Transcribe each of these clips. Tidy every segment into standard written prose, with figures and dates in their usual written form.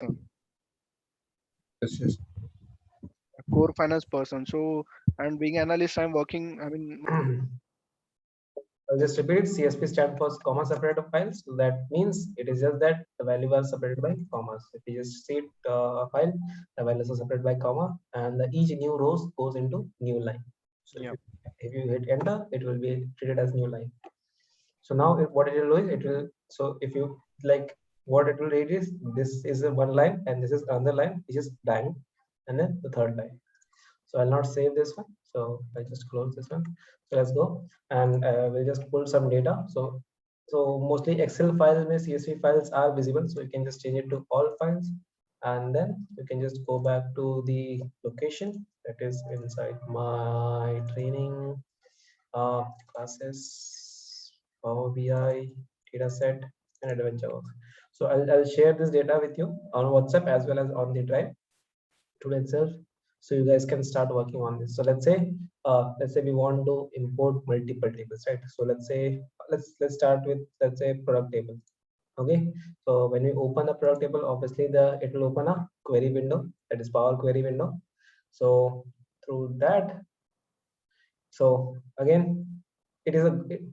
Yes, yes. core finance person. So, and being analyst, I'm working. I mean, I'll just repeat it. CSP stands for comma separated files. So that means it is just that the values are separated by commas. If you just see it, a file, the values are separated by comma, and each new rows goes into new line. So yeah, if you hit enter, it will be treated as new line. So now what it will do is it will, so if you like, what it will read is this is a one line and this is another line which is blank, and then the third line. So I'll not save this one, so I'll just close this one. So let's go, and we'll just pull some data. So mostly Excel files and CSV files are visible, so you can just change it to all files, and then you can just go back to the location that is inside my training classes, Power BI, dataset, and AdventureWorks. So I'll share this data with you on WhatsApp as well as on the drive today itself, so you guys can start working on this. So let's say we want to import multiple tables, right? So let's start with, let's say, product table. Okay, so when we open the product table, obviously it will open a query window, that is Power Query window. So through that, so again, it is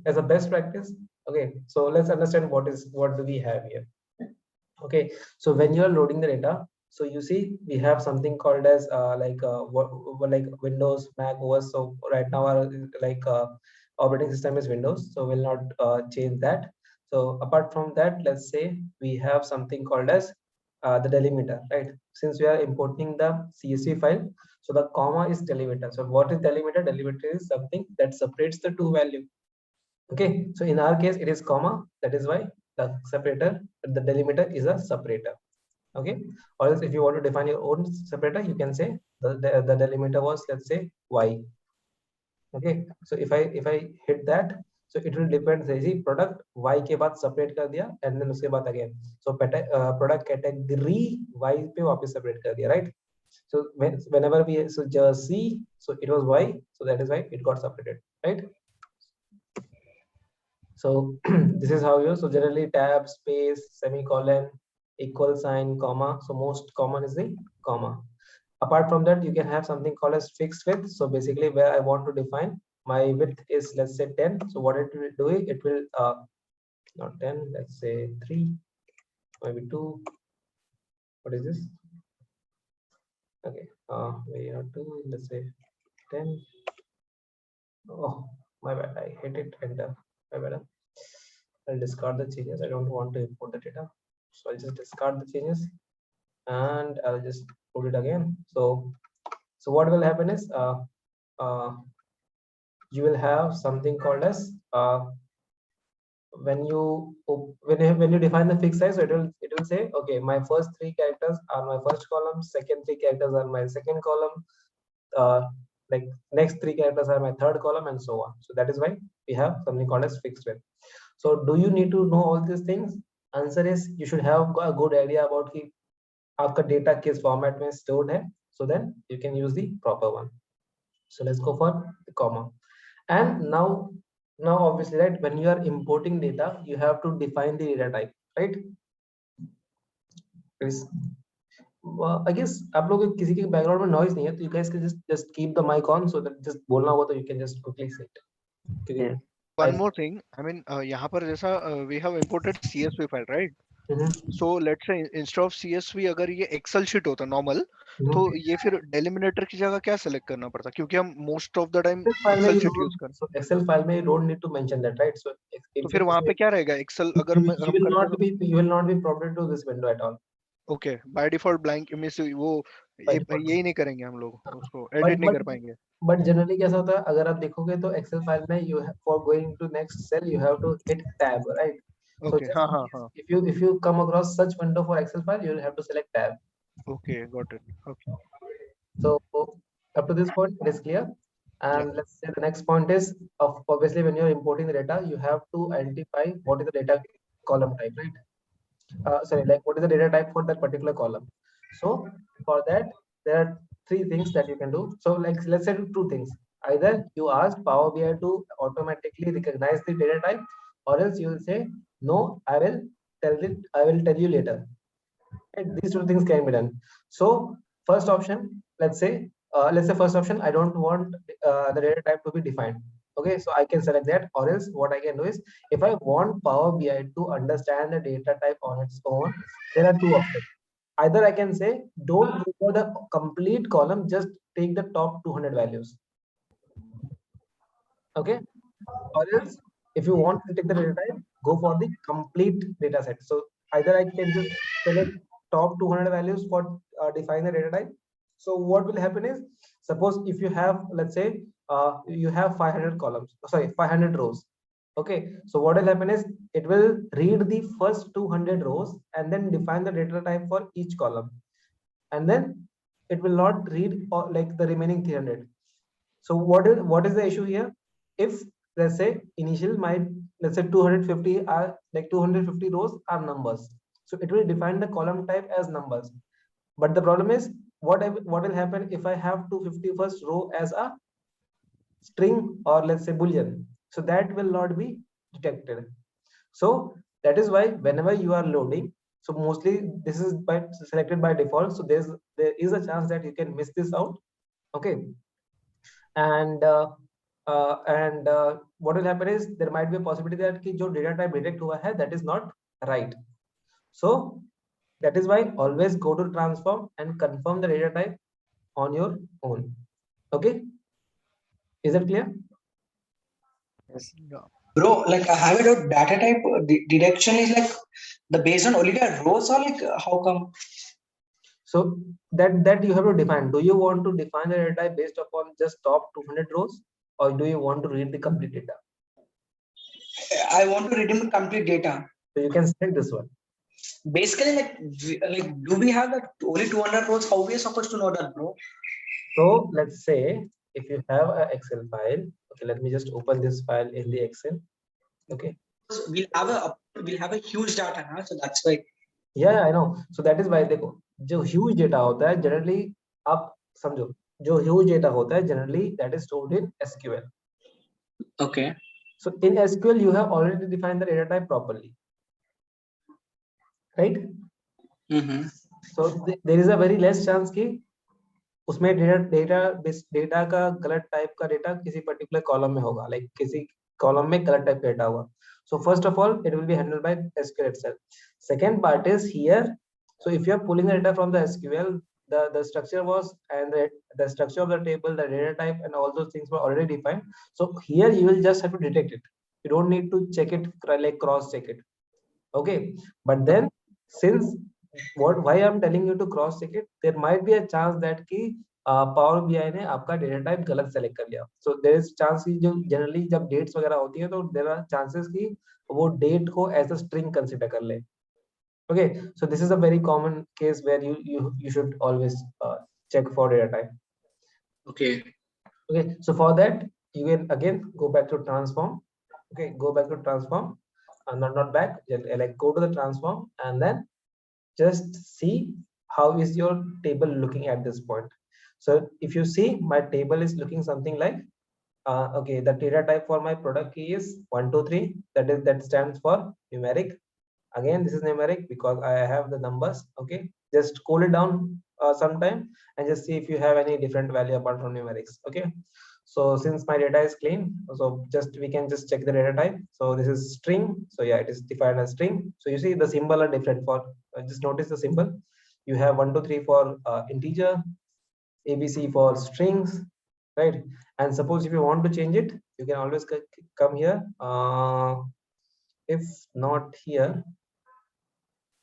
as a best practice. Okay, so let's understand what do we have here. Okay, so when you are loading the data, so you see we have something called as like Windows, Mac OS. So right now our operating system is Windows, so we'll not change that. So apart from that, let's say we have something called as the delimiter, right? Since we are importing the CSV file, so the comma is delimiter. So what is delimiter? Delimiter is something that separates the two values. Okay, so in our case it is comma, that is why the separator, the delimiter is a separator. Okay, or else if you want to define your own separator, you can say the delimiter was, let's say, y. Okay, so if I hit that, so it will depend, say product y के बाद separate कर दिया, and then उसके बाद again, so product category y पे वापस separate कर दिया, right? So whenever we, so jersey, so it was y, so that is why it got separated, right? So this is how you, so generally tab, space, semicolon, equal sign, comma. So most common is the comma. Apart from that, you can have something called as fixed width. So basically where I want to define my width is, let's say 10. So what it will do, it will not 10, let's say 3, maybe 2. What is this? Okay, we have 2, let's say 10. Oh, my bad, I hit it, enter. My bad. I'll discard the changes. I don't want to import the data, so I'll just discard the changes and I'll just put it again. So what will happen is uh, you will have something called as when you define the fixed size, so it will say, okay, my first 3 characters are my first column, second 3 characters are my second column, uh, like next 3 characters are my third column, and so on. So that is why we have something called as fixed width. So do you need to know all these things? Answer is you should have a good idea about कि आपका data किस format में stored है, so then you can use the proper one. So let's go for the comma. And now obviously, right, when you are importing data, you have to define the data type, right? Please. I guess आप लोग को किसी के background में noise नहीं है, तो you guys can just keep the mic on, so that just बोलना हुआ तो you can just quickly say it. क्योंकि Yeah. one I more thing. I mean, यहाँ पर जैसा we have imported CSV file, right? So let's say instead of CSV अगर ये Excel sheet होता normal, तो ये फिर delimiter की जगह क्या select करना पड़ता? क्योंकि हम most of the time Excel file में Excel you sheet use don't, करते so Excel file में you don't need to mention that, right? So तो if फिर you वहाँ पे say क्या रहेगा? Excel अगर you हम will करते not तो be, you will not be prompted to this window at all okay by default blank में से वो by default. यही नहीं करेंगे हम लोग उसको But edit नहीं but कर पाएंगे. but generally कैसा होता है, अगर आप देखोगे तो Excel file में you have, for going to next cell you have to hit tab, right? So Okay, just हाँ in हाँ case हाँ. if you come across such window for Excel file, you will have to select tab. Okay, got it. Okay. So up to this point, it is clear. Yeah. And let's say the next point is, of obviously when you're importing the data, you have to identify what is the data column type, right? Sorry, like what is the data type for that particular column. So for that, there are 3 things that you can do. So like let's say 2 things. Either you ask Power BI to automatically recognize the data type, or else you will say, no, I will tell you later. Right? These two things can be done. So first option, let's say first option, I don't want the data type to be defined. Okay, so I can select that, or else what I can do is, if I want Power BI to understand the data type on its own, there are two options. Either I can say, don't go for the complete column, just take the top 200 values. Okay, or else if you want to take the data type, go for the complete data set. So either I can just select top 200 values for define the data type. So what will happen is, suppose if you have, let's say you have 500 columns, sorry, 500 rows. Okay, so what will happen is, it will read the first 200 rows and then define the data type for each column, and then it will not read like the remaining 300. So what is the issue here? If, let's say, initial my, let's say 250 are like 250 rows are numbers, so it will define the column type as numbers. But the problem is, what will happen if I have 251st row as a string, or let's say boolean? So that will not be detected. So that is why whenever you are loading, so mostly this is by selected by default, so there is a chance that you can miss this out. Okay, and what will happen is, there might be a possibility that ki jo data type detect hua hai, that is not right. So that is why always go to transform and confirm the data type on your own. Okay, is that clear? Yes. Yeah. Bro, like I have it out data type detection is like the based on only the rows, or like how come? So that you have to define. Do you want to define the data type based upon just top 200 rows, or do you want to read the complete data? I want to redeem complete data. So you can select this one. Basically, like do we have that only 200 rows? How we are supposed to know that, bro? So let's say if you have an Excel file, okay, let me just open this file in the Excel. Okay, We'll have a huge data, huh? So that's why. yeah, I know. So that is why देखो, जो huge data होता है generally, आप समझो, जो huge data होता है generally that is stored in SQL. Okay. So in SQL you have already defined the data type properly, right? Mm-hmm. So there is a very less chance कि उसमें data का गलत type का data किसी particular column में होगा, like किसी column में गलत टाइप का डेटा होगा. So first of all, it will be handled by SQL itself. Second part is here. So if you are pulling the data from the SQL, the structure was, and the structure of the table, the data type, and all those things were already defined. So here you will just have to detect it. You don't need to check it, like cross check it. Okay, but then since why I'm telling you to cross check it, there might be a chance that कि power BI ने आपका data type गलत select कर लिया. So there is chance कि जो generally जब dates वगैरह होती है, तो देयर आर चांसेस कि वो डेट को एज अ स्ट्रिंग कंसीडर कर ले. Okay, so this is a very common case where you should always check for data type. Okay. Okay, so for that you can again go back to transform. Okay, go back to transform, not back, like go to the transform, and then just see how is your table looking at this point. So if you see, my table is looking something like okay, the data type for my product key is 123, that stands for numeric. Again, this is numeric because I have the numbers. Okay, just scroll it down sometime and just see if you have any different value apart from numerics. Okay, so since my data is clean, so we can just check the data type. So this is string, so yeah, it is defined as string. So you see the symbol are different for just notice the symbol. You have 1 2 3 for integer, ABC for strings, right? And suppose if you want to change it, you can always come here. If not here,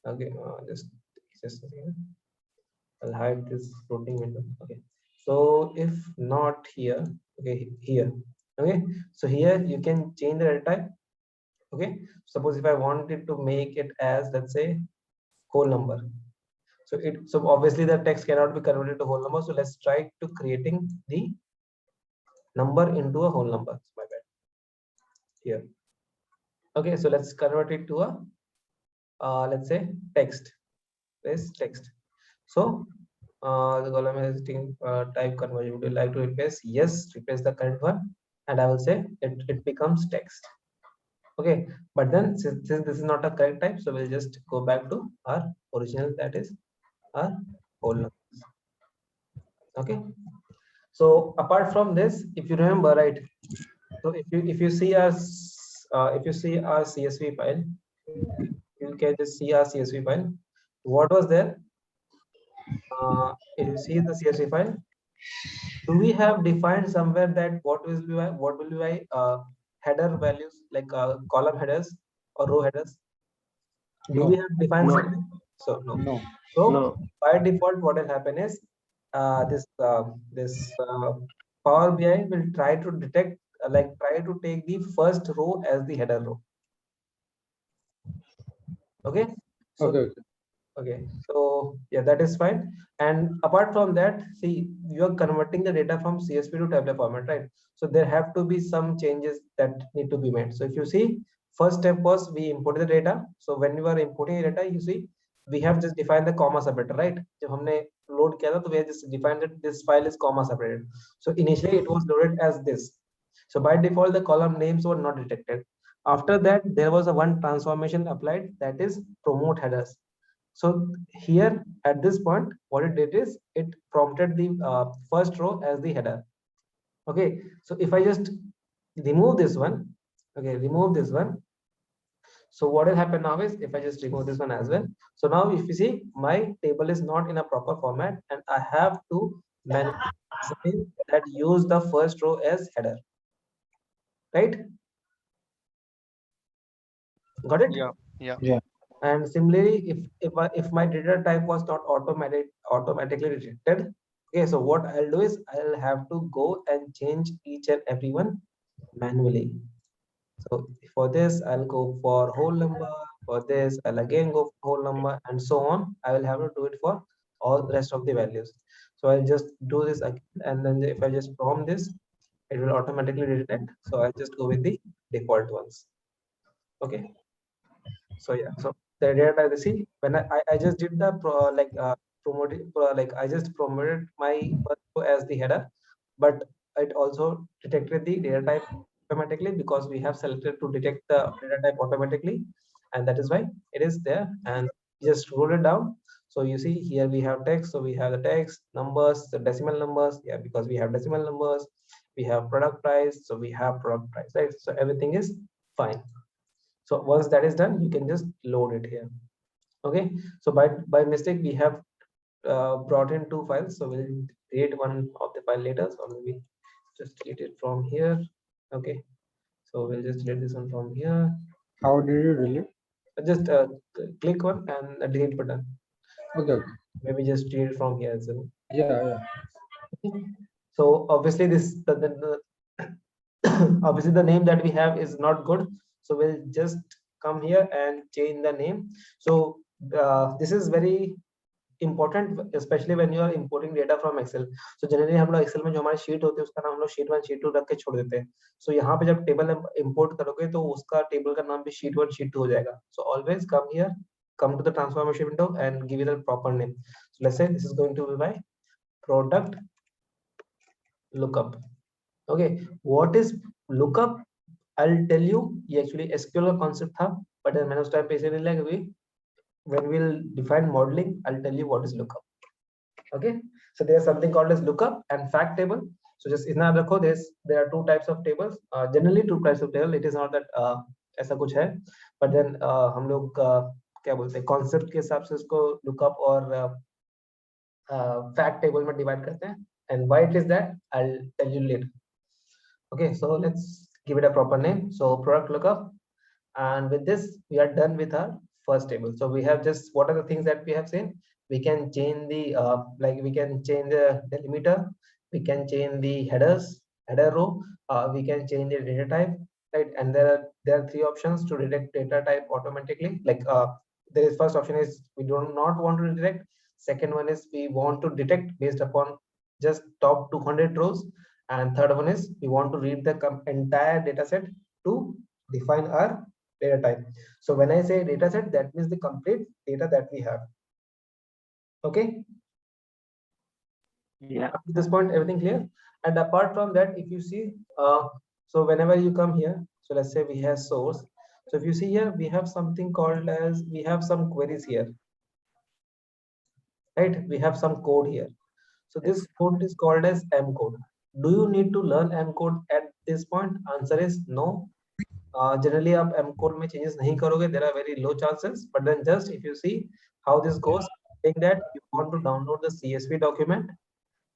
okay, just a second. I'll hide this floating window. Okay, so if not here, okay, here. Okay, so here you can change the data type. Okay, suppose if I wanted to make it as, let's say, whole number, so obviously the text cannot be converted to whole number, so let's try to creating the number into a whole number. My bad. Here. Okay, so let's convert it to a let's say text. This text. So the column is type conversion. Would you like to replace? Yes, replace the current one, and I will say it becomes text. Okay, but then since this is not a correct type, so we'll just go back to our original, that is our whole numbers. Okay. So apart from this, if you remember, right? So if you see our CSV file, you can just see our CSV file. What was there? If you see the CSV file, do we have defined somewhere that what will be my header values, like column headers or row headers? Do we have defined No. something? So no. No. So No. by default, what will happen is this Power BI will try to detect, try to take the first row as the header row. Okay. So Okay. okay, so yeah, that is fine. And apart from that, see, you are converting the data from CSV to tabular format, right? So there have to be some changes that need to be made. So if you see, first step was we imported the data. So when you are importing the data, you see, we have just defined the comma separator, right? जब हमने load किया था, तो we have just defined that this file is comma separated. So initially it was loaded as this. So by default, the column names were not detected. After that, there was a one transformation applied, that is promote headers. So here at this point, what it did is it prompted the first row as the header. Okay, so if I just remove this one, okay, remove this one. So what will happen now is if I just remove this one as well. So now if you see, my table is not in a proper format and I have to manually that use the first row as header, right? Got it? Yeah. And similarly, if my data type was not automatically detected, okay, so what I'll do is I'll have to go and change each and every one manually. So for this, I'll go for whole number. For this, I'll again go for whole number, and so on. I will have to do it for all the rest of the values. So I'll just do this again, and then if I just prompt this, it will automatically detect. So I'll just go with the default ones. Okay. So yeah, so the data type, see, when I just did the I just promoted my first row as the header, but it also detected the data type automatically because we have selected to detect the data type automatically, and that is why it is there. And just roll it down. So you see here we have text, so we have the text, numbers, the decimal numbers, yeah, because we have decimal numbers. We have product price, so we have product price, right? So everything is fine. So once that is done, you can just load it here. Okay, so by mistake we have brought in two files, so we'll create one of the file later, so maybe just delete it from here. Okay, so we'll just delete this one from here. How did you delete? Just click one and a delete button. Okay. Maybe just delete it from here as well. Yeah. So obviously this obviously the name that we have is not good, so we'll just come here and change the name. So this is very important, especially when you are importing data from Excel. So generally हम लोग Excel में जो हमारी sheet होती है उसका नाम हम लोग sheet 1 sheet 2 रख के छोड़ देते हैं. So यहाँ पे जब table import करोगे तो उसका table का नाम भी sheet 1 sheet 2 हो जाएगा. So always come here, come to the transformation window and give it a proper name. So let's say this is going to be my product lookup. Okay, what is lookup? I'll tell you. ये actually SQL का concept था, but मैंने उस time पे इसे नहीं लिया क्योंकि when we'll define modeling, I'll tell you what is lookup. Okay, so there's something called as lookup and fact table. So just इतना रखो, there are two types of tables. Generally two types of table. It is not that ऐसा कुछ है, but then हम लोग क्या बोलते हैं concept के हिसाब से उसको lookup और fact table में divide करते हैं. And why it is that, I'll tell you later. Okay, so let's give it a proper name. So product lookup, and with this we are done with our first table. So we have just, what are the things that we have seen? We can change the we can change the delimiter, we can change the header row, we can change the data type, right? And there are three options to detect data type automatically. There is first option is we do not want to detect. Second one is we want to detect based upon just top 200 rows, and third one is we want to read the entire data set to define our data type. So when I say data set, that means the complete data that we have. Okay. Yeah. Up to this point, everything clear? And apart from that, if you see, so whenever you come here, so let's say we have source. So if you see here, we have something called as, we have some queries here. right? We have some code here. So this code is called as M code. Do you need to learn M code at this point? Answer is no. Generally आप M code में changes नहीं करोगे. There are very low chances. But then just if you see how this goes, saying that you want to download the CSV document,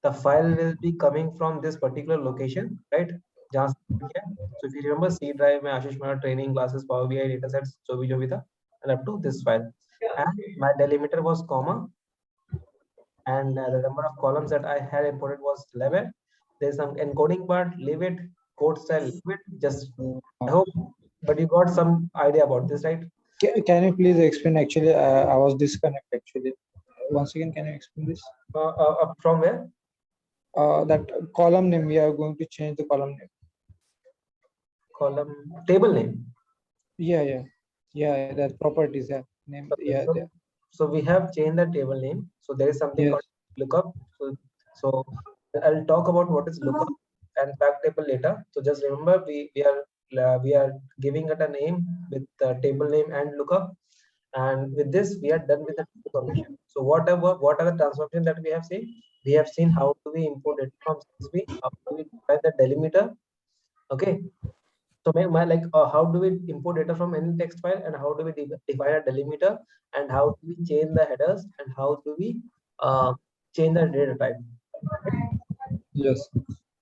the file will be coming from this particular location, right? जहाँ से किया. So if you remember C drive में आशीष मेरा training classes, Power BI datasets जो भी था, and up to this file. And my delimiter was comma, and the number of columns that I had imported was 11. There's some encoding part, leave it, code style, leave it. Just I hope, but you got some idea about this, right? Can you please explain? Actually, I was disconnected. Actually, once again, can you explain this? From where? That column name. We are going to change the column name. Column table name. Yeah. That properties. Yeah, name. Okay, Yeah. so we have changed the table name. So there is something Yes. called lookup. So I'll talk about what is lookup and fact table later. So just remember, we are giving it a name with the table name and lookup. And with this, we are done with the transformation. So what are the transformations that we have seen? We have seen how do we import it from CSV, how do we define the delimiter. Okay. So how do we import data from any text file, and how do we define a delimiter, and how do we change the headers, and how do we change the data type? Yes.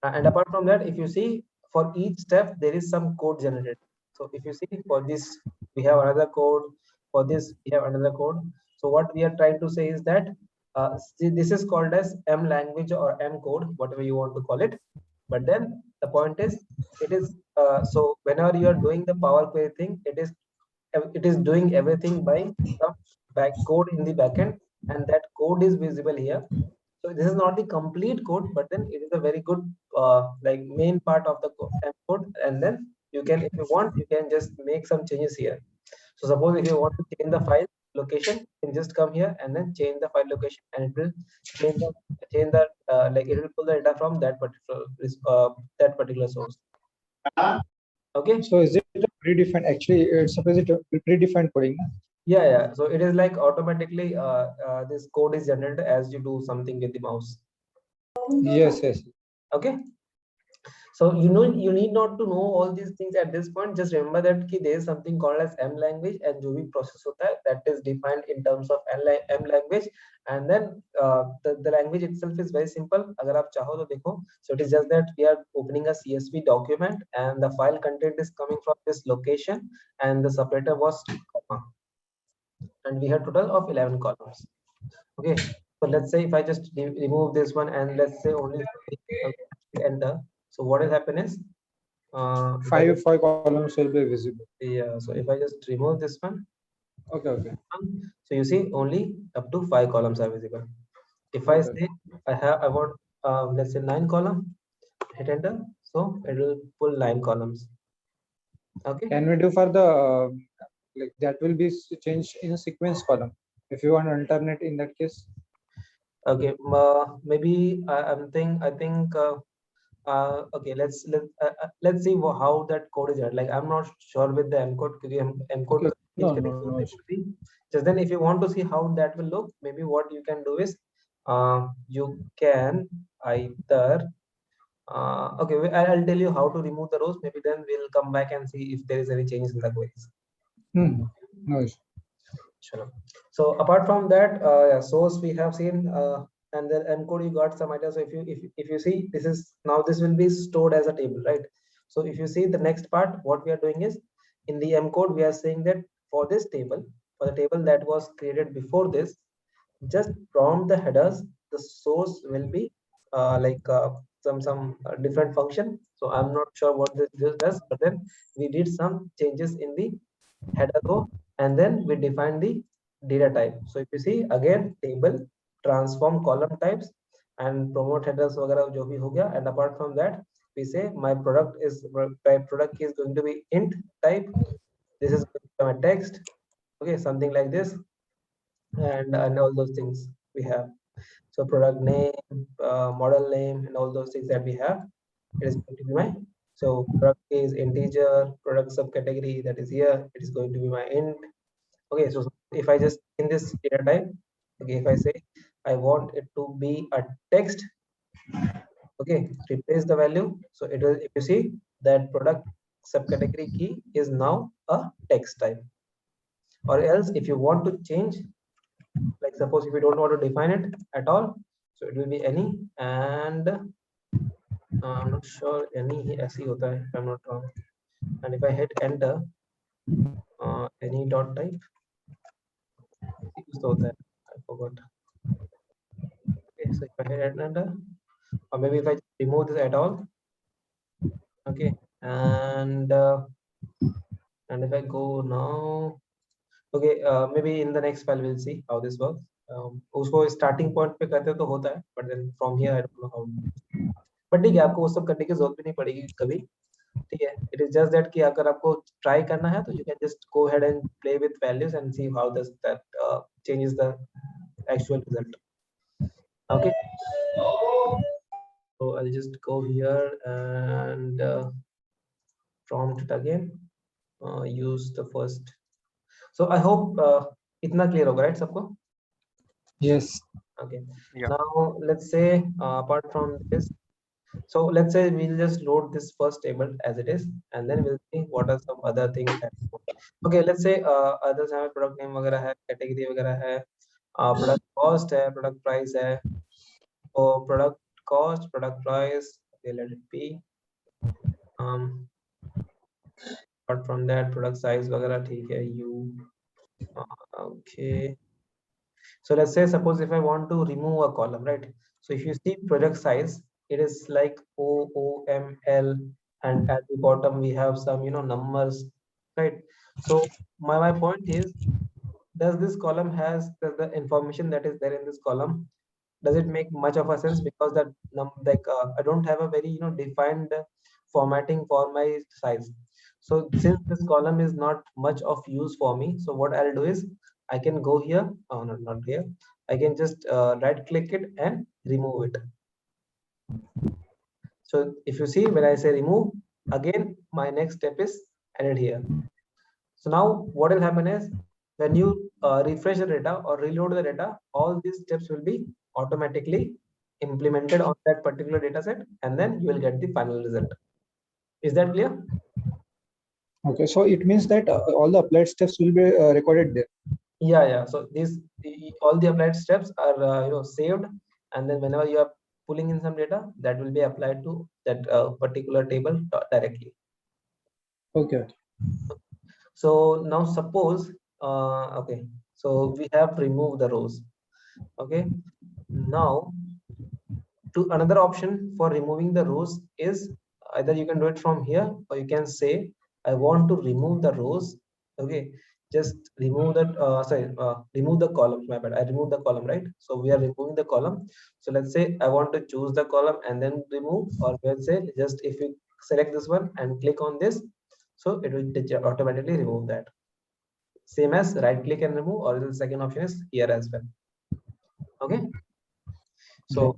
And apart from that, if you see, for each step there is some code generated. So if you see, for this we have another code, for this we have another code. So what we are trying to say is that see, this is called as M language or M code, whatever you want to call it. But then the point is, it is so whenever you are doing the Power Query thing, it is doing everything by some back code in the backend, and that code is visible here. So this is not the complete code, but then it is a very good like main part of the code. And then you can, if you want, you can just make some changes here. So suppose if you want to change the file location, you can just come here and then change the file location, and it will change the like it will pull the data from that particular source. Okay. So is it a predefined? Actually, it's supposed to be predefined coding. Yeah. So it is like automatically this code is generated as you do something with the mouse. Yes. Okay. So you need not to know all these things at this point. Just remember that there is something called as M language, and जो भी process होता है, that is defined in terms of M language. And then the language itself is very simple. अगर आप चाहो तो देखो. So it is just that we are opening a CSV document, and the file content is coming from this location, and the separator was comma, and we have total of 11 columns. Okay. So let's say if I just remove this one, and let's say only enter. So what will happen is Five columns will be visible. yeah. So if I just remove this one, Okay. so you see only up to 5 columns are visible. If I say I want let's say 9 column, hit enter, so it will pull 9 columns. Okay. Can we do for the like that will be changed in a sequence column if you want to alternate in that case? Okay. Maybe I think okay, let's see how that code is there. Like I'm not sure with the M code, because M code No. just then if you want to see how that will look, maybe what you can do is you can either okay, I'll tell you how to remove the rows. Maybe then we'll come back and see if there is any changes in the queries. No issue. Sure. So apart from that, source we have seen, and then encode you got some ideas. So if you see, this will be stored as a table, right? So if you see the next part, what we are doing is, in the M code we are saying that for this table, for the table that was created before this, just from the headers, the source will be like some different function. So I'm not sure what this does, but then we did some changes in the header row, and then we define the data type. So if you see again, table, transform column types, and promote headers वगैरह जो भी हो गया. And apart from that, we say my product is going to be int type. This is my text. Okay, something like this, and all those things we have. So product name, model name, and all those things that we have, it is going to be my. So product is integer, product subcategory that is here, it is going to be my int. Okay, so if I just in this data type, okay, if I say I want it to be a text. Okay, replace the value. So it will, if you see that product subcategory key is now a text type. Or else if you want to change, like suppose if you don't want to define it at all, so it will be any, and I'm not sure any ही ऐसी होता है if I'm not wrong, and if I hit enter, any dot type कुछ तो होता है, I forgot. Okay, so if I hit enter, or maybe if I remove this at all, okay, and if I go now, okay, maybe in the next file we'll see how this works. उसको starting point पे करते तो होता है, but then from here I don't know how. but ठीक है, आपको वो सब करने की जरूरत भी नहीं पड़ेगी कभी, ठीक है. It is just that कि अगर आपको try करना है तो you can just go ahead and play with values and see how does that changes the actual result. Okay, so I'll just go here and prompt it again, use the first. So I hope इतना clear होगा, right सबको? Yes. Okay. Yeah. Now let's say apart from this, so let's say we'll just load this first table as it is, and then we'll see what are some other things that. Okay, let's say others have product name वगैरह है, category वगैरह है, product cost है, product price है. So product cost, product price, okay, let it be. Apart from that, product size वगैरह ठीक है, okay. So let's say suppose if I want to remove a column, right? So if you see product size, it is like OOML, and at the bottom we have some numbers, right? So my point is, does this column does the information that is there in this column, does it make much of a sense? Because that I don't have a very defined formatting for my size. So since this column is not much of use for me, so what I'll do is I can go here, not here, I can just right click it and remove it. So if you see, when I say remove, again my next step is added here. So now what will happen is, when you refresh the data or reload the data, all these steps will be automatically implemented on that particular data set, and then you will get the final result. Is that clear? Okay, so it means that all the applied steps will be recorded there. Yeah. So all the applied steps are saved, and then whenever you are pulling in some data, that will be applied to that particular table directly. Okay. So now suppose okay, so we have removed the rows. Okay, now to another option for removing the rows is either you can do it from here, or you can say I want to remove the rows. Okay, just remove that remove the column. My bad, I removed the column, right? So we are removing the column. So let's say I want to choose the column and then remove, or let's say just if you select this one and click on this, so it will automatically remove that. Same as right click and remove, or the second option is here as well. Okay, so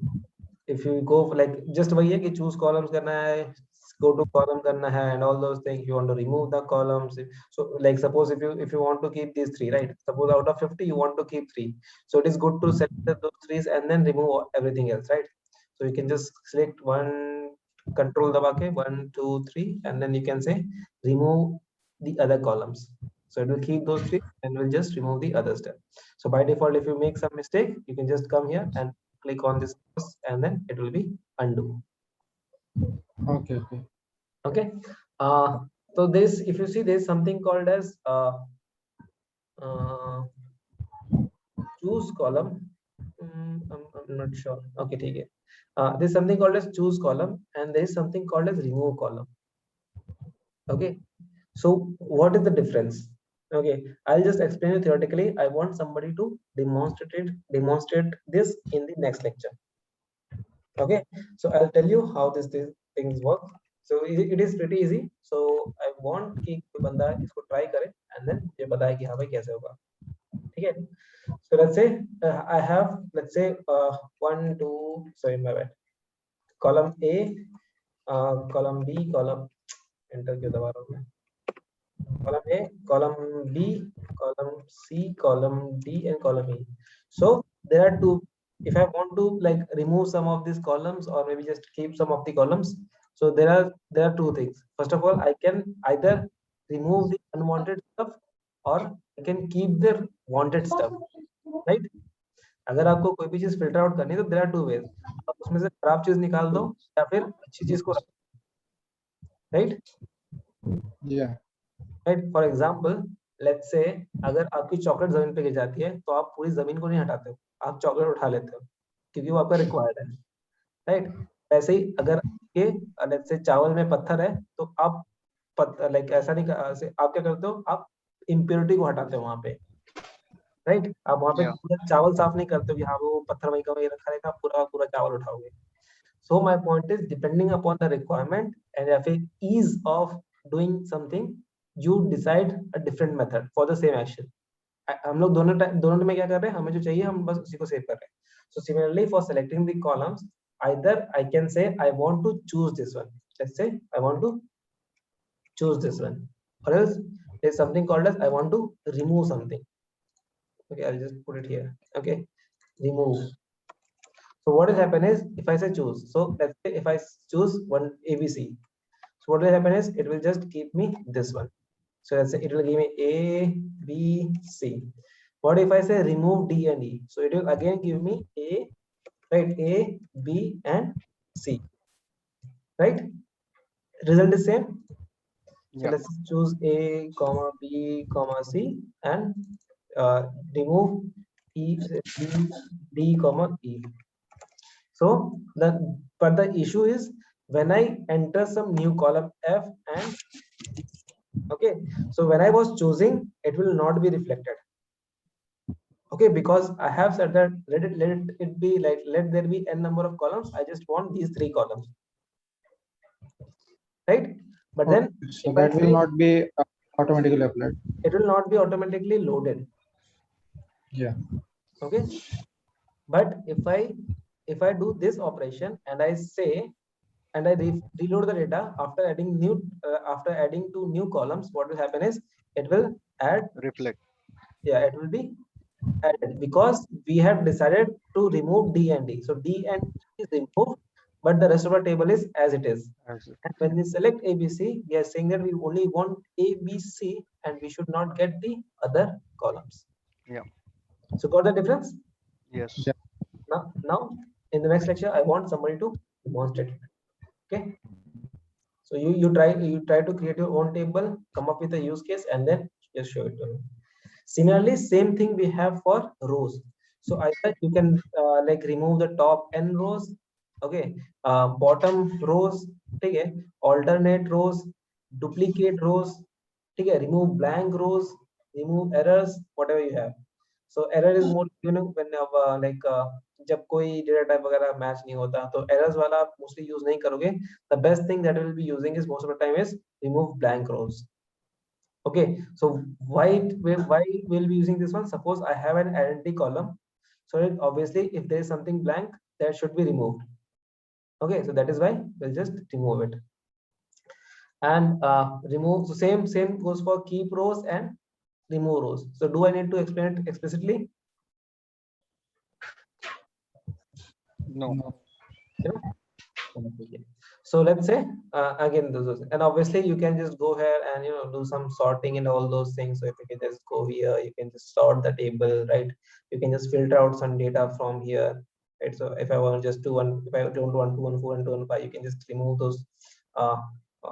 if you go for like just वही है कि choose columns करना है, go to column करना है, and all those things, you want to remove the columns. So like suppose if you want to keep these 3, right? Suppose out of 50 you want to keep 3, so it is good to select those 3s and then remove everything else, right? So you can just select one, control दबा के 1 2 3, and then you can say remove the other columns. So it will keep those 3 and will just remove the other step. So by default, if you make some mistake, you can just come here and click on this and then it will be undo. Okay. Okay. So this, if you see, there's something called as choose column. I'm not sure. Okay, ठीक है. There's something called as choose column, and there is something called as remove column. Okay. So what is the difference? Okay, I'll just explain it theoretically. I want somebody to demonstrate this in the next lecture. Okay, so I'll tell you how these things work. So it is pretty easy. So I want कि कोई बंदा इसको try करे and then मुझे बताए कि हाँ भाई कैसे होगा. ठीक है? So let's say I have, let's say 1 2 sorry my bad, column A, column B, column enter क्यों दबा रहा हूँ मैं? Column A, column B, column C, column D, and column E. So there are two if I want to like remove some of these columns or maybe just keep some of the columns, so there are two things. First of all, I can either remove the unwanted stuff or I can keep the wanted stuff, right? अगर आपको कोई भी चीज filter out करनी है तो there are two ways, आप उसमें से खराब चीज निकाल दो या फिर अच्छी चीज को रखो, right? Yeah. Right, for example let's say अगर आपकी चॉकलेट जमीन पे गिर जाती है तो आप पूरी जमीन को नहीं हटाते हो, आप चॉकलेट उठा लेते हो क्योंकि वो आपका रिक्वायर्ड है, राइट? वैसे ही अगर आपके लेट्स से चावल में पत्थर है तो आप लाइक ऐसा नहीं आप क्या करते हो, आप इम्प्योरिटी को हटाते हो वहां पे, राइट? आप वहां पे पूरा चावल साफ नहीं करते हो कि हाँ वो पत्थर वहीं का वहीं रखा रहेगा, पूरा पूरा चावल उठाओगे. So my point is, depending upon the requirement and if ease of doing something, you decide a different method for the same action. हम लोग दोनों में क्या कर रहे हैं, हमें जो चाहिए हम बस उसी को सेव कर रहे हैं. So similarly for selecting the columns, either I can say I want to choose this one. Let's say I want to choose this one, or else there's something called as I want to remove something. Okay, I'll just put it here. Okay, remove. So what will happen is if I say choose, so let's say if I choose one ABC, so what will happen is it will just keep me this one. So let's say it will give me A, B, C. What if I say remove D and E? So it will again give me A, right? A, B and C, right? Result is same. So let's choose A, comma B, comma C and remove E, D, comma E. So but the issue is when I enter some new column F and okay, so when I was choosing, it will not be reflected. Okay, because I have said that let it be like let there be n number of columns. I just want these 3 columns, right? But then so that will not be automatically applied. It will not be automatically loaded. Yeah. Okay, but if I do this operation and I say and I reload the data after adding two new columns, what will happen is it will add reflect. Yeah, it will be added because we have decided to remove D and D. So D and D is removed, but the rest of the table is as it is. And when we select ABC, we are saying that we only want ABC and we should not get the other columns. Yeah. So got the difference? Yes. Yeah. Now in the next lecture, I want somebody to demonstrate it. Okay. So you try to create your own table, come up with a use case, and then just show it to me. Similarly, same thing we have for rows. So either you can like remove the top n rows, okay, bottom rows, okay, alternate rows, duplicate rows, okay, remove blank rows, remove errors, whatever you have. So error is more, you know, when like जब कोई data type वगैरह match नहीं होता तो errors वाला आप mostly use नहीं करोगे. The best thing that we'll be using is most of the time is remove blank rows. Okay, so why we'll be using this one? Suppose I have an identity column, so obviously if there is something blank, that should be removed. Okay, so that is why we'll just remove it and remove. So same goes for keep rows and remove rows. So do I need to explain it explicitly? No. So let's say again those, and obviously you can just go here and do some sorting and all those things. So if you can just go here, you can just sort the table, right? You can just filter out some data from here, right? So if I want just if I don't want 214 and 215, you can just remove those.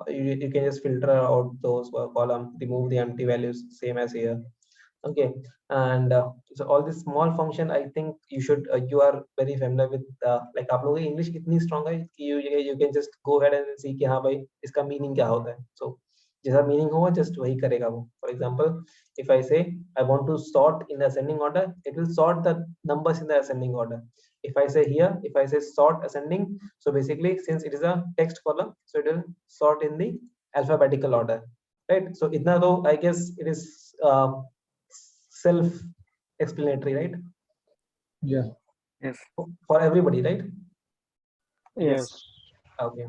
You can just filter out those column, remove the empty values, same as here. Okay, and so all this small function, I think you are very familiar with. Like आप लोगों की English इतनी strong है कि you can just go ahead and see कि हाँ भाई इसका meaning क्या होता है. So जैसा meaning होगा just वही करेगा वो. For example, if I say I want to sort in the ascending order, it will sort the numbers in the ascending order. If I say here, if I say sort ascending, so basically since it is a text column, so it will sort in the alphabetical order, right? So itna though I guess it is self-explanatory, right? Yeah. Yes. For everybody, right? Yes. Okay.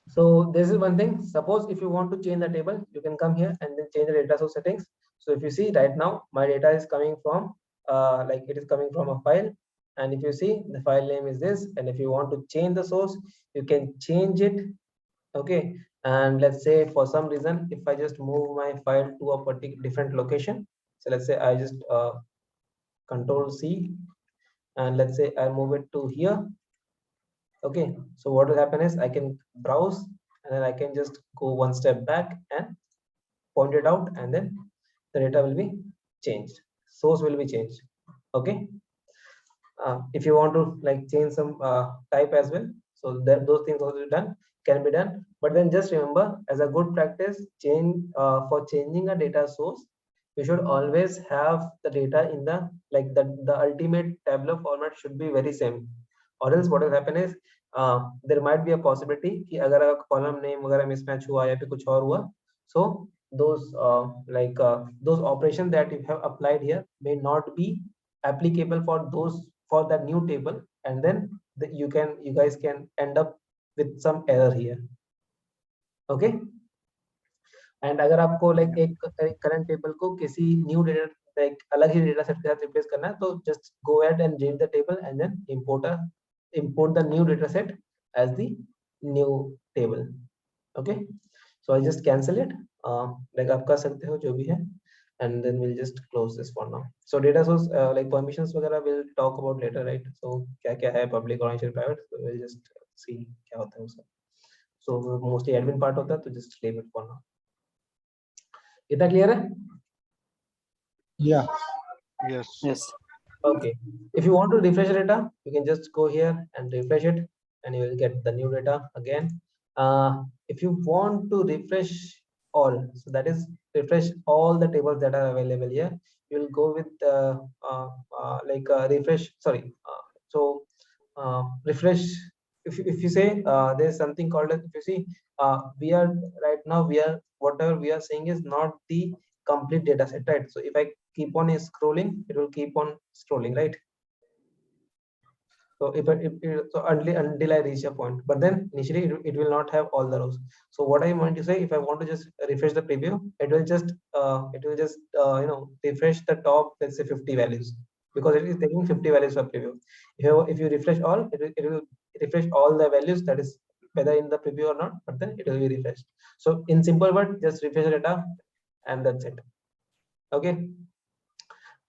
So this is one thing. Suppose if you want to change the table, you can come here and then change the data source settings. So if you see right now, my data is coming from like it is coming from a file, and if you see the file name is this, and if you want to change the source, you can change it. Okay, and let's say for some reason if I just move my file to a particular different location, so let's say I just control C, and let's say I move it to here. Okay, so what will happen is I can browse, and then I can just go one step back and point it out, and then the data will be changed, source will be changed. Okay, if you want to like change some type as well, so that those things also can be done. But then just remember, as a good practice, for changing a data source, you should always have the data in the like the ultimate tabular format should be very same, or else what will happen is there might be a possibility कि अगर column name वगैरह mismatch हुआ या फिर कुछ और हुआ, so those operations that you have applied here may not be applicable for that new table, and then you guys can end up with some error here. Okay, and अगर आपको like एक current table को किसी new data like अलग ही data set के साथ replace करना है, तो just go ahead and read the table and then import the new data set as the new table. Okay, so I just cancel it, like आप कर सकते हो जो भी है, and then we'll just close this for now. So data source like permissions वगैरह we'll talk about later, right? So क्या क्या है public और private, so we'll just see क्या होता है उसका. So mostly admin part होता है, तो just leave it for now. इतना clear है? Yeah. Yes. Okay, if you want to refresh the data, you can just go here and refresh it, and you will get the new data again. If you want to refresh all, so that is refresh all the tables that are available here, you will go with refresh, sorry, refresh. If you say there's something called as, if you see we are right now, whatever we are saying is not the complete data set, right? So if I keep on scrolling, it will keep on scrolling, right? So until I reach a point, but then initially it will not have all the rows. So what I want to say, if I want to just refresh the preview, it will just refresh the top, let's say 50 values, because it is taking 50 values for preview. If you refresh all, it will refresh all the values, that is whether in the preview or not, but then it will be refreshed. So in simple word, just refresh the data, and that's it. Okay,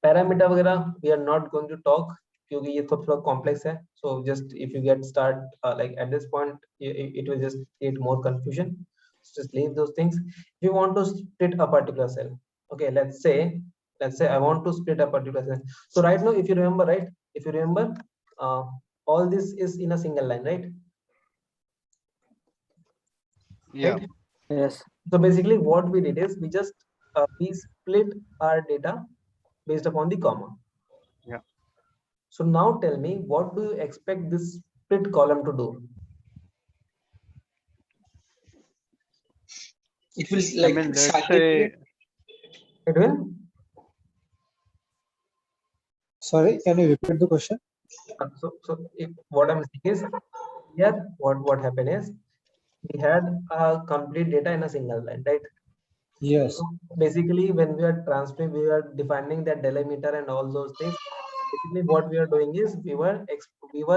parameter वगैरह we are not going to talk क्योंकि ये थोड़ा complex है. So just if you get start like at this point, it will just create more confusion. So just leave those things. If you want to split a particular cell, okay, let's say I want to split a particular cell. So right now, if you remember, all this is in a single line, right? Yeah. Right? Yes. So basically what we did is we just we split our data based upon the comma. Yeah. So now tell me, what do you expect this split column to do? It will like let's calculate. say It will. Sorry, can you repeat the question? So if what I'm saying is, here what happened is we had a complete data in a single line, right? Yes. So basically, when we are transferring, we are defining that delimiter and all those things. Basically, what we are doing is we were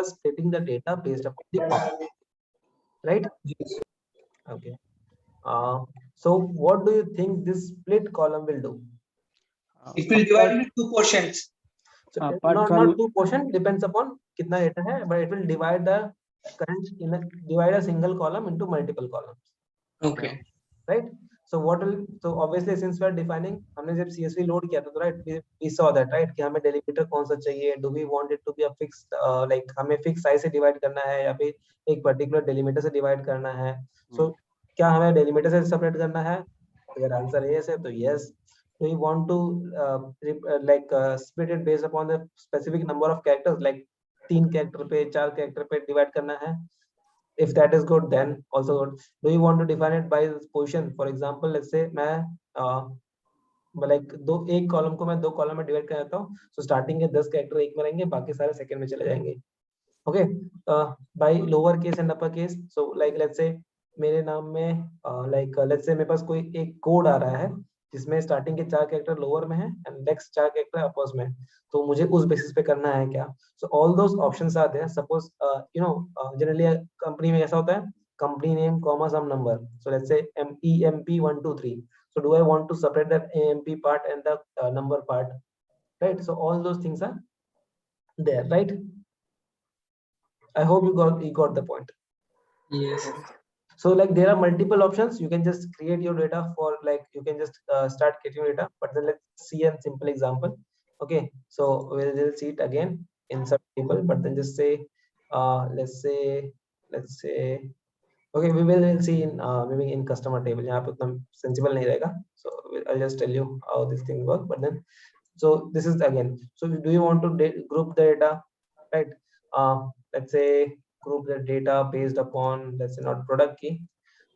splitting the data based upon the comma, right? Yes. Okay. So what do you think this split column will do? It will divide into two portions. So Apart not from- two portion, depends upon kitna data hai, but it will divide the current divide a single column into multiple columns. Okay. Right? So obviously since we are defining, हमने जब CSV load किया था, right? We saw that, right? कि हमें delimiter कौन सा चाहिए? Do we want it to be a fixed like हमें fixed size से divide करना है या फिर एक particular delimiter से divide करना है? So क्या हमें delimiter से separate करना है? अगर आंसर yes है तो yes. Do you want to split it based upon the specific number of characters, like 3 character पे 4 character पे divide करना है? If that is good, then also good. Do you want to define it by position? For example, let's say मैं एक column को मैं 2 column में divide कर देता हूँ. So starting के 10 कैरेक्टर एक में रहेंगे, बाकी सारे सेकंड में चले जाएंगे. Okay, by lower case and upper case. So like let's say मेरे नाम में let's say मेरे पास कोई एक कोड आ रहा है जिसमें स्टार्टिंग के 4 कैरेक्टर लोअर में है एंड नेक्स्ट 4 कैरेक्टर अपर्स में है, तो मुझे उस बेसिस पे करना है क्या? So all those options are there. Suppose you know generally company में ऐसा होता है, company name comma some number. So let's say EMP123. So do I want to separate that EMP part and the number part, right? So all those things are there, right? I hope you got the point. Yes. So like there are multiple options. You can just create your data for, like, you can just start creating your data. But then let's see a simple example. Okay, so we'll see it again in some table, but then just say let's say okay, we will see in maybe in customer table. यहाँ पे उतना sensible नहीं रहेगा. So I'll just tell you how this thing works. But then, so this is again. So do you want to group the data, right? Let's say group the data based upon, let's say not product key.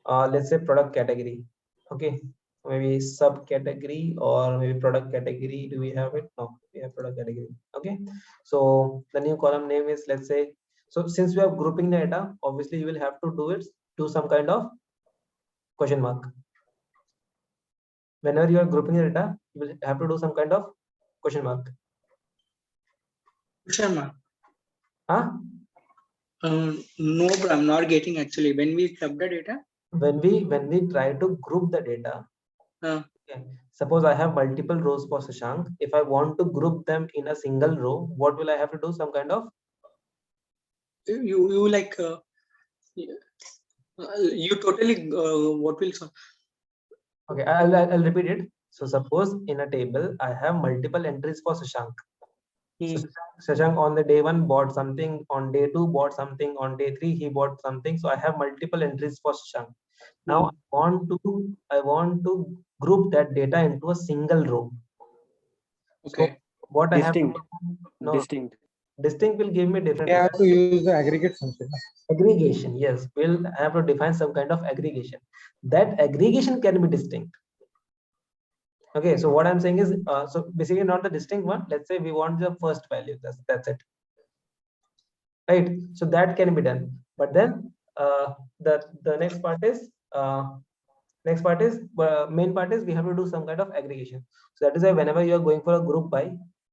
Let's say product category. Okay, maybe subcategory or maybe product category. Do we have it? No, we have product category. Okay, so the new column name is, let's say, so since we are grouping the data, obviously you will have to do some kind of question mark. Whenever you are grouping the data, you will have to do some kind of question mark. Question mark. Huh? No, but I'm not getting actually. When we club the data, when we try to group the data, okay, suppose I have multiple rows for Shashank. If I want to group them in a single row, what will I have to do? Some kind of you like you totally what will okay, I'll repeat it. So suppose in a table I have multiple entries for Shashank. So Shashank on the day 1 bought something, on day 2 bought something, on day 3 he bought something. So I have multiple entries for Shashank. Now I want to group that data into a single row. Okay. So what Distinct. I have to, no, Distinct. distinct will give me different. We have to use the aggregate function. Aggregation, yes, we'll have to define some kind of aggregation. That aggregation can be distinct. Okay, so what I'm saying is, so basically not the distinct one. Let's say we want the first value. That's it, right? So that can be done. But then the next part is main part is we have to do some kind of aggregation. So that is why whenever you are going for a group by,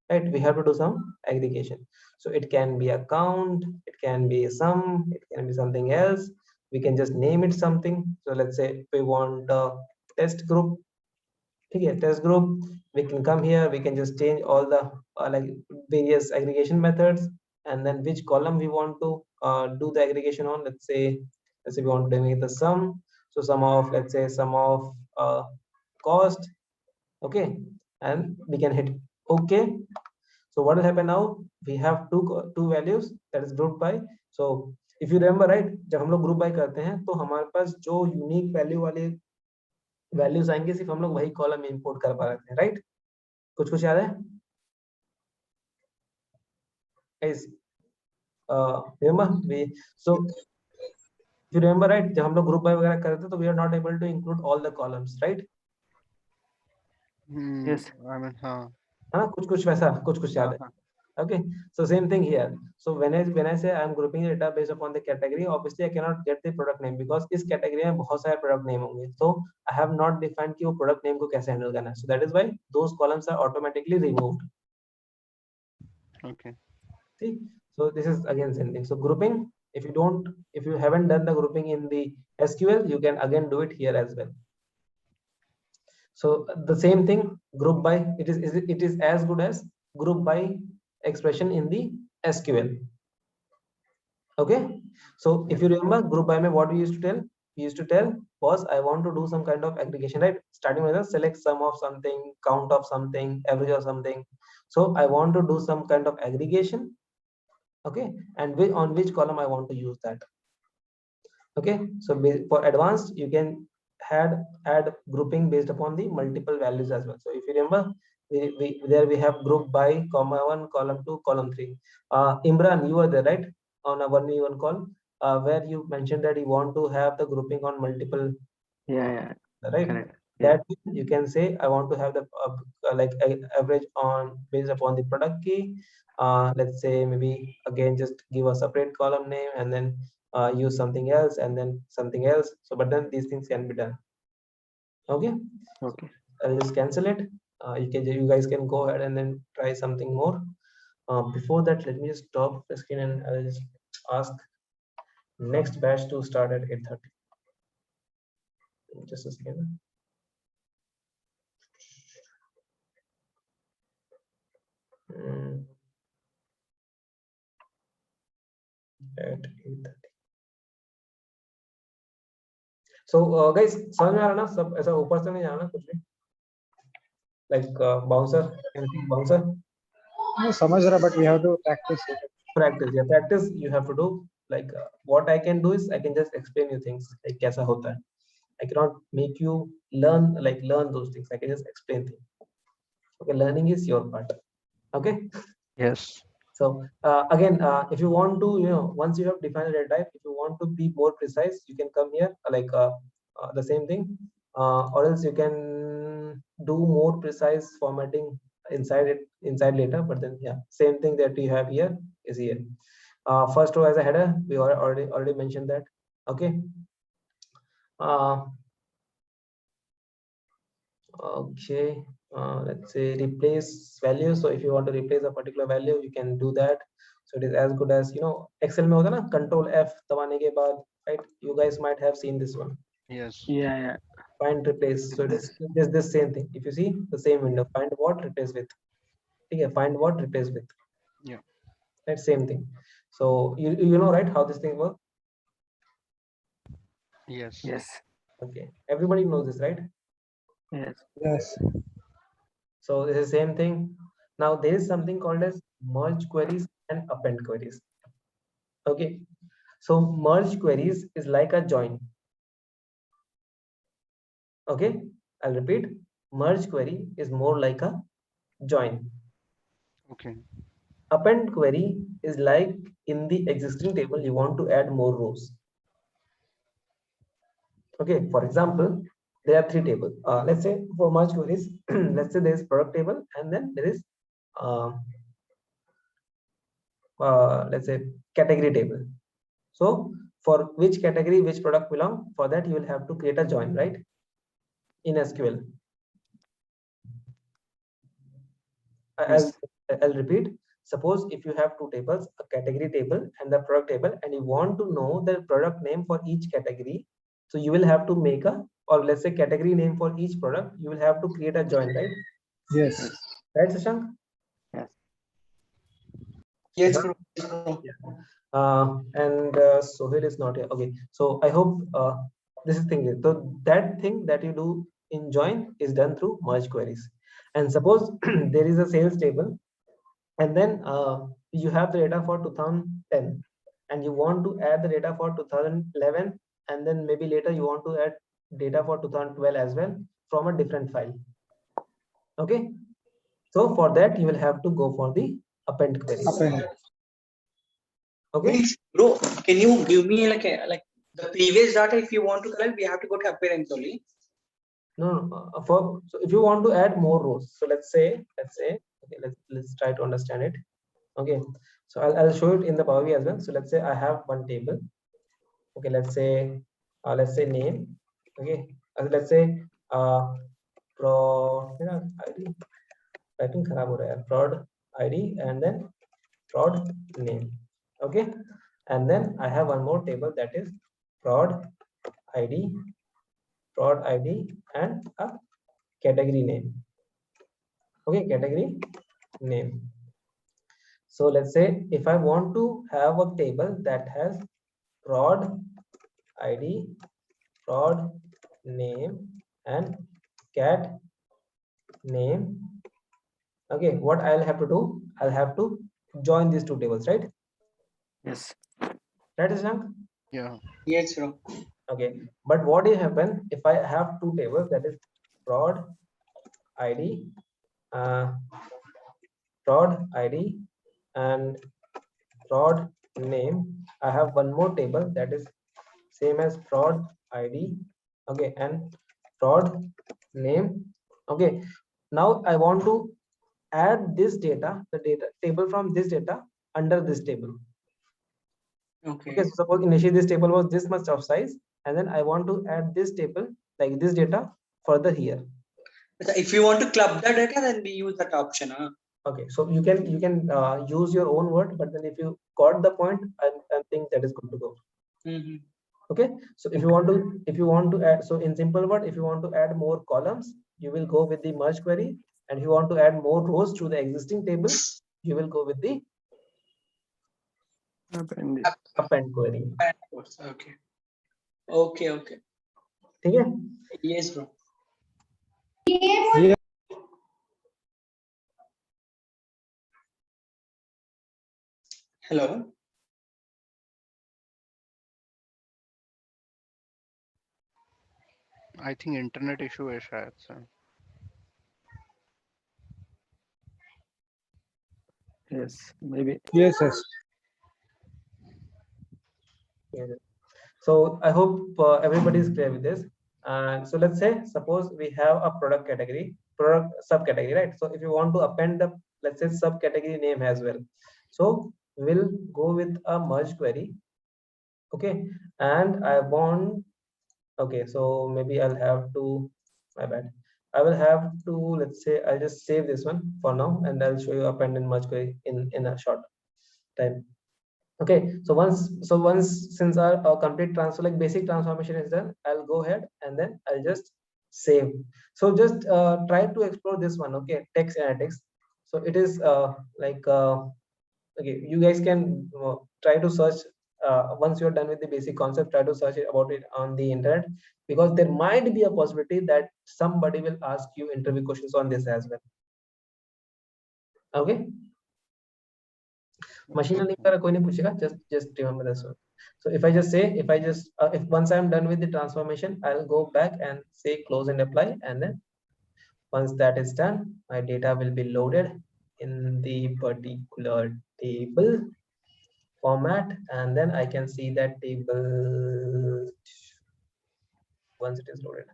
right, we have to do some aggregation. So it can be a count, it can be a sum, it can be something else. We can just name it something. So let's say we want a test group. Okay, test group. We can come here. We can just change all the like various aggregation methods, and then which column we want to do the aggregation on. Let's say we want to make the sum. So sum of, let's say, sum of cost. Okay, and we can hit okay. So what will happen now? We have two values that is grouped by. So if you remember, right, जब हम लोग group by करते हैं तो हमारे पास जो unique value वाले values आएंगे सिर्फ हम लोग वही column में import कर पा रहे थे, right? कुछ याद है? Guys, remember if you remember, right, जब हम लोग group by वगैरह करते थे तो we are not able to include all the columns, right? Yes. I mean, हाँ. हाँ, कुछ वैसा कुछ याद है. Okay, so same thing here. So when I say I'm grouping the data based upon the category, obviously I cannot get the product name because इस category में बहुत सारे product name होंगे. So I have not defined कि वो product name को कैसे handle करना है. So that is why those columns are automatically removed. Okay. See, so this is again same thing. So grouping, if you haven't done the grouping in the SQL, you can again do it here as well. So the same thing, group by, it is as good as group by expression in the SQL. Okay, so if you remember group by me, what we used to tell was I want to do some kind of aggregation, right? Starting with a select sum of something, count of something, average of something. So I want to do some kind of aggregation. Okay, and on which column I want to use that. Okay, so for advanced you can add grouping based upon the multiple values as well. So if you remember, we have group by comma 1, column 2, column 3. Imran, you were there, right, on a 1v1 call where you mentioned that you want to have the grouping on multiple. Yeah. Right. Correct. That you can say I want to have the like average on based upon the product key. Let's say maybe again just give a separate column name and then use something else and then something else. So but then these things can be done. Okay. Okay. I'll just cancel it. You guys can go ahead and then try something more. Before that, let me just stop the screen and I'll just ask next batch to start at 8:30. Just a second. At 8:30. So guys, समझ में आ रहा ना सब ऐसा ऊपर से नहीं जाना कुछ भी like bouncer, anything bouncer? No, समझ रहा, but we have to practice it. Practice, yeah, practice you have to do. Like what I can do is I can just explain you things like कैसा होता है. I cannot make you learn those things. I can just explain things. Okay, learning is your part. Okay. Yes. So again, if you want to, once you have defined a data type, if you want to be more precise, you can come here like the same thing, or else you can do more precise formatting inside later. But then yeah, same thing that you have here is here. First row as a header, we already mentioned that. Okay. Okay. Let's say replace value. So if you want to replace a particular value, you can do that. So it is as good as Excel में होता है ना, Control F दबाने के बाद, right? You guys might have seen this one. Yes. Yeah. Find replace. So it is the same thing. If you see the same window, find what, replace with. Okay, find what, replace with. Yeah. That same thing. So you know right how this thing works. Yes. Yes. Okay, everybody knows this, right? Yes. Yes. So this is the same thing. Now there is something called as merge queries and append queries. Okay, so merge queries is like a join. Okay, I'll repeat. Merge query is more like a join. Okay. Append query is like in the existing table you want to add more rows. Okay, for example, there are 3 tables. Let's say for merge queries, let's say there is product table and then there is let's say category table. So for which category which product belong, for that you will have to create a join, right, in SQL. Yes. I'll repeat. Suppose if you have 2 tables, a category table and the product table, and you want to know the product name for each category, so you will have to make or let's say category name for each product, you will have to create a join, right? Yes. Right, Shashank? Yes, Shashank? bro. And Sohail is not here. Okay, so I hope this is thing. So that thing that you do in join is done through merge queries. And suppose there is a sales table, and then you have the data for 2010, and you want to add the data for 2011, and then maybe later you want to add data for 2012 as well from a different file. Okay, so for that you will have to go for the append queries. Append. Okay. Means, bro, can you give me like the previous data if you want to collect? We have to go to appearance only. No, so if you want to add more rows, so let's say okay, let's try to understand it. Okay, so I'll show it in the Power BI as well. So let's say I have one table. Okay, let's say name. Okay, let's say prod ID. Writing kharab ho raha hai. Prod ID and then prod name. Okay, and then I have one more table that is prod ID and a category name. Okay, category name. So let's say if I want to have a table that has prod ID, prod name and cat name. Okay, what I'll have to do? I'll have to join these 2 tables, right? Yes. Right, Shashank? Yeah. Yes, bro. Okay, but what will happen if I have 2 tables, that is prod ID, and prod name. I have one more table that is same as prod ID, okay, and prod name. Okay, now I want to add this data, the data table from this data under this table. Okay. Okay, so suppose initially this table was this much of size, and then I want to add this table like this data further here. If you want to club the data, then we use that option. Okay, so you can use your own word, but then if you got the point, I think that is good to go. Okay, so if you want to add, so in simple word, if you want to add more columns, you will go with the merge query, and if you want to add more rows to the existing table, you will go with the Append. append query. Okay. Okay. Okay. Okay. Yes, bro. Yeah. Hello. I think internet issue है शायद से. Yes, maybe. Yes, yes. Yeah. So I hope everybody is clear with this. And so let's say, suppose we have a product category, product subcategory, right? So if you want to append the, let's say, subcategory name as well. So we'll go with a merge query. Okay. And I want, okay, so maybe I'll have to, my bad. I will have to, let's say, I'll just save this one for now, and I'll show you append and merge query in a short time. Okay, so once since our complete transfer, like basic transformation is done, I'll go ahead and then I'll just save. So just try to explore this one. Okay, text analytics. So it is like okay, you guys can try to search once you're done with the basic concept, try to search about it on the internet, because there might be a possibility that somebody will ask you interview questions on this as well. Okay, machine learning का कोई नहीं पूछेगा, just remember this one. So if I just say, if once I'm done with the transformation, I'll go back and say close and apply, and then once that is done, my data will be loaded in the particular table format, and then I can see that table once it is loaded.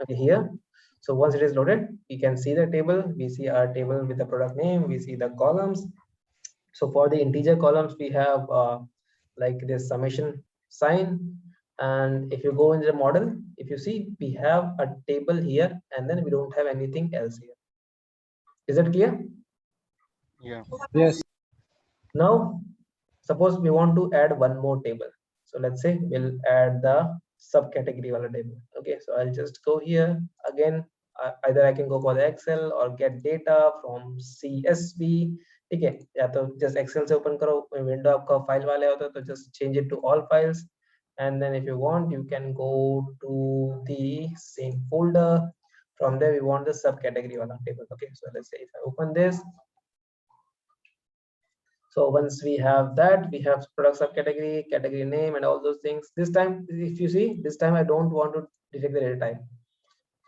Okay, here. So once it is loaded, we can see the table. We see our table with the product name. We see the columns. So for the integer columns, we have like this summation sign. And if you go into the model, if you see, we have a table here, and then we don't have anything else here. Is that clear? Yeah. Yes. Now, suppose we want to add one more table. So let's say we'll add the subcategory wala table. Okay, so I'll just go here again. Either I can go for the Excel or get data from CSV. ठीक है, या तो just Excel से open करो, window आपका file वाले होता है तो just change it to all files, and then if you want you can go to the same folder. From there we want the subcategory wala table. Okay, so let's say if I open this, so once we have that, we have product subcategory, category name, and all those things. This time, if you see, this time I don't want to detect the data type.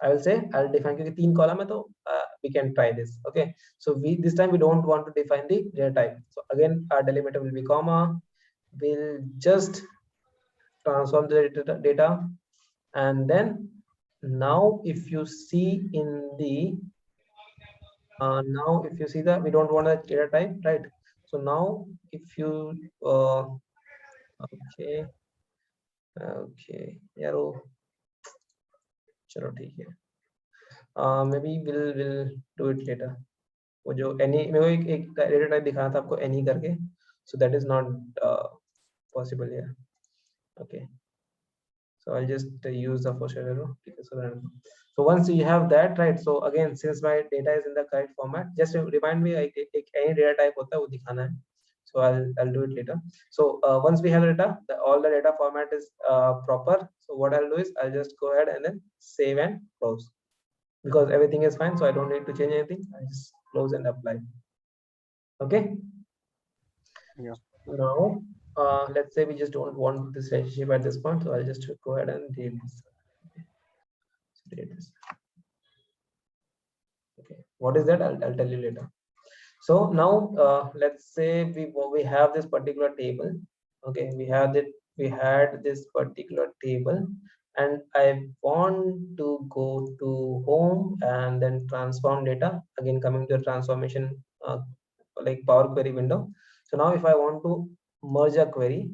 I will say I'll define क्योंकि 3 column है तो we can try this. Okay, so this time we don't want to define the data type. So again, our delimiter will be comma. We'll just transform the data, and then now if you see in the now if you see that we don't want a data type, right? So now if you okay यारो चलो ठीक है, maybe we'll do it later. वो जो any मेरे को एक data type दिखाना था आपको any करके, so that is not possible here. Okay, so I'll just use the first arrow. So once you have that, right, so again since my data is in the correct format, just remind me like any data type होता है वो दिखाना है. So I'll do it later. So once we have the data, all the data format is proper. So what I'll do is I'll just go ahead and then save and close, because everything is fine. So I don't need to change anything. I just close and apply. Okay. Yeah. Now let's say we just don't want this relationship at this point. So I'll just go ahead and delete this. So delete this. Okay. What is that? I'll tell you later. So now let's say we have this particular table. Okay, we had this particular table, and I want to go to home and then transform data. Again, coming to the transformation like Power Query window. So now if I want to merge a query,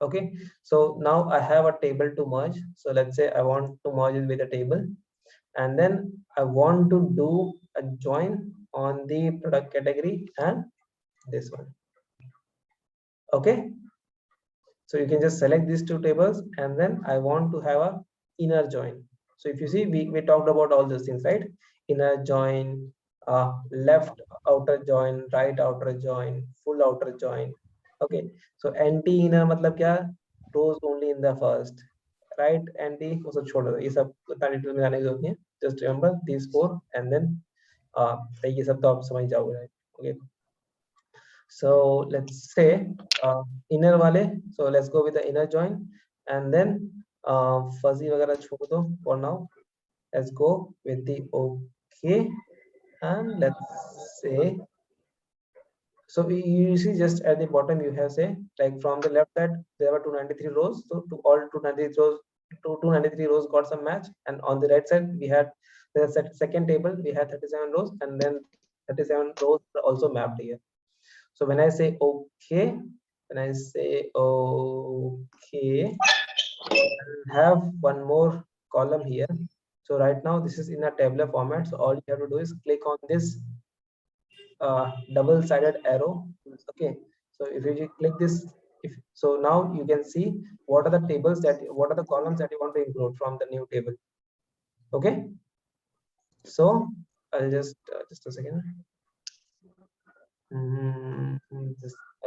Okay, so now I have a table to merge. So let's say I want to merge it with a table, and then I want to do a join on the product category and this one. Okay, so you can just select these two tables, and then I want to have a inner join. So if you see, we talked about all those things, right? Inner join, left outer join, right outer join, full outer join. Okay, so anti inner मतलब क्या? Rows only in the first, right? Anti वो सब छोड़ दो, ये सब उतना detail में जाने की जरूरत नहीं है. Just remember these four, and then ये सब तो आप समझ जाओगे, right? Okay. So let's say inner wale, so let's go with the inner join, and then fuzzy वगैरह छोड़ दो for now. Let's go with the okay, and let's say, so you see just at the bottom you have say, like from the left side there were 293 rows, so to all 293 rows got some match, and on the right side we had the second table, we had 37 rows, and then 37 rows are also mapped here. So when I say okay, I have one more column here. So right now this is in a tabular format. So all you have to do is click on this double-sided arrow. Okay. So if you click this, so now you can see what are the tables what are the columns that you want to include from the new table. Okay. So I'll just a second.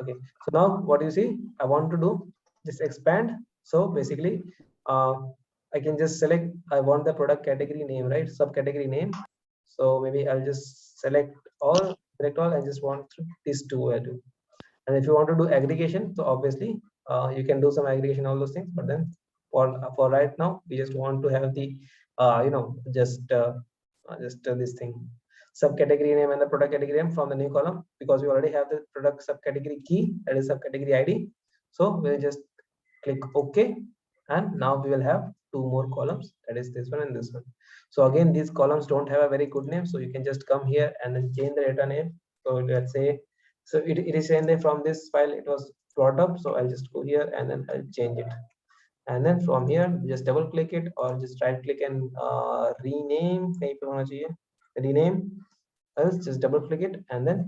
Okay, so now what you see, I want to do just expand. So basically I can just select, I want the product category name, right? Subcategory name. So maybe I'll just select all I just want these two value. And if you want to do aggregation, so obviously you can do some aggregation, all those things, but then for right now we just want to have the just this thing, subcategory name and the product category name from the new column, because we already have the product subcategory key, that is subcategory ID. So we'll just click OK, and now we will have two more columns, that is this one and this one. So again, these columns don't have a very good name, so you can just come here and then change the data name. So let's say, so it is saying that from this file it was brought up, so I'll just go here and then I'll change it, and then from here just double click it or just right click and rename. Rename, else just double click it, and then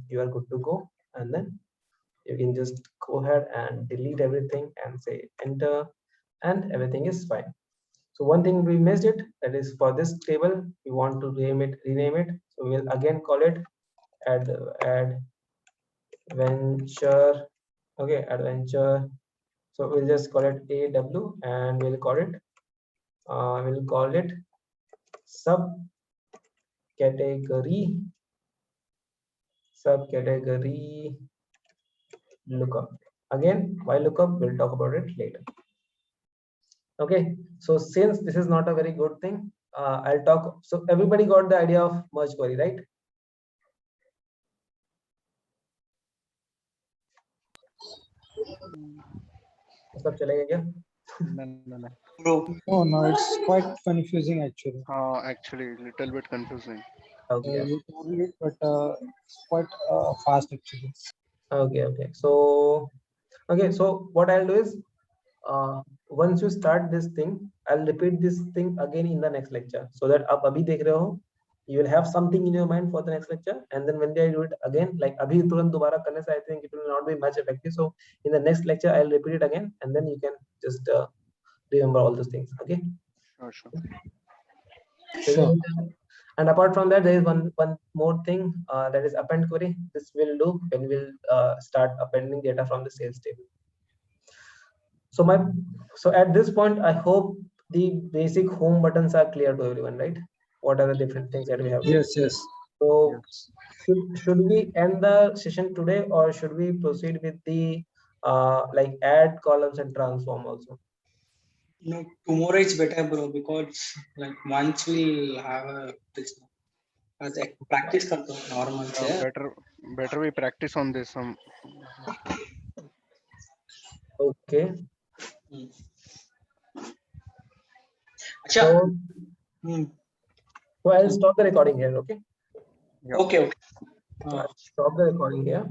you are good to go, and then you can just go ahead and delete everything and say enter, and everything is fine. So one thing we missed it, that is for this table we want to rename it. So we'll again call it adventure. Okay, adventure. So we'll just call it AW, and we'll call it subcategory lookup. Again, why lookup, we'll talk about it later. Okay, so since this is not a very good thing, I'll talk. So everybody got the idea of merge query, right? सब चलेगा क्या? No, it's quite confusing actually. Actually, little bit confusing. Okay. You told it, but it's quite fast actually. Okay. So what I'll do is, once you start this thing, I'll repeat this thing again in the next lecture, so that आप अभी देख रहे हो, you will have something in your mind for the next lecture, and then when they do it again, like अभी तुरंत दोबारा करने से I think it will not be much effective. So in the next lecture I'll repeat it again, and then you can just remember all those things. Okay. Sure. So, and apart from that, there is one more thing, that is append query. This will do when we'll start appending data from the sales table. So at this point, I hope the basic home buttons are clear to everyone, right? What are the different things that we have? Yes. So should we end the session today, or should we proceed with the like add columns and transform also? No, tomorrow is better, bro, because like once we'll have this practice normal. Better we practice on this. Okay. So I'll stop the recording here. Okay. Yeah. Okay. So I'll stop the recording here.